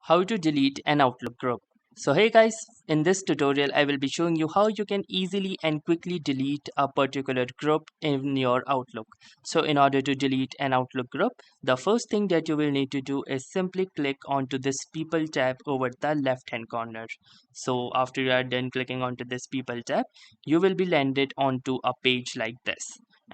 How to delete an Outlook group. So hey guys, in this tutorial I will be showing you how you can easily and quickly delete a particular group in your Outlook. So in order to delete an Outlook group, the first thing that you will need to do is simply click onto this people tab over the left hand corner. So after you are done clicking onto this people tab, you will be landed onto a page like this.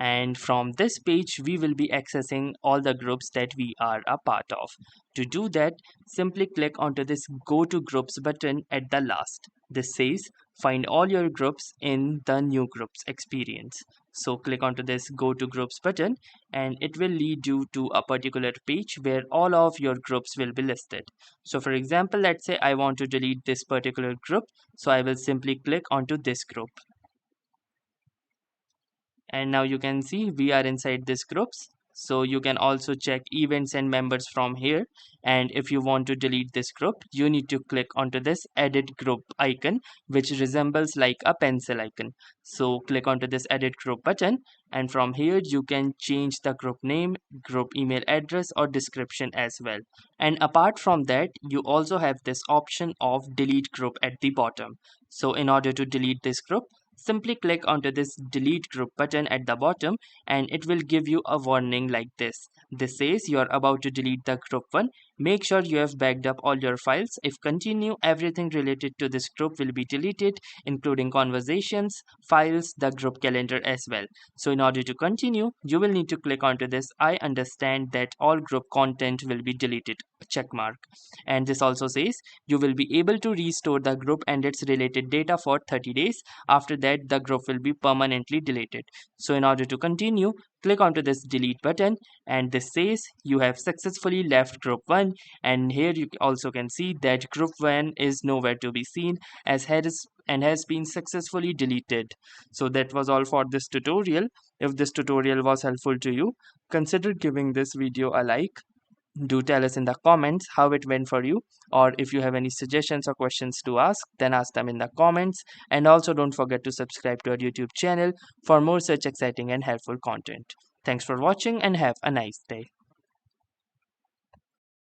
And from this page we will be accessing all the groups that we are a part of. To do that, simply click onto this Go to Groups button at the last. This says find all your groups in the new groups experience. So click onto this Go to Groups button and it will lead you to a particular page where all of your groups will be listed. So for example, let's say I want to delete this particular group. So I will simply click onto this group. And now you can see we are inside this groups, so you can also check events and members from here. And if you want to delete this group, you need to click onto this edit group icon, which resembles like a pencil icon. So click onto this edit group button, and from here you can change the group name, group email address or description as well. And apart from that, you also have this option of delete group at the bottom. So in order to delete this group, simply click onto this delete group button at the bottom and it will give you a warning like this. This says you are about to delete the group 1. Make sure you have backed up all your files. If continue, everything related to this group will be deleted, including conversations, files, the group calendar as well. So in order to continue, you will need to click onto this I understand that all group content will be deleted check mark. And this also says you will be able to restore the group and its related data for 30 days. After that, the group will be permanently deleted. So in order to continue, click onto this delete button and this says you have successfully left group 1, and here you also can see that group 1 is nowhere to be seen as has been successfully deleted. So that was all for this tutorial. If this tutorial was helpful to you, consider giving this video a like. Do tell us in the comments how it went for you, or if you have any suggestions or questions to ask, then ask them in the comments. And also don't forget to subscribe to our YouTube channel for more such exciting and helpful content. Thanks for watching and have a nice day.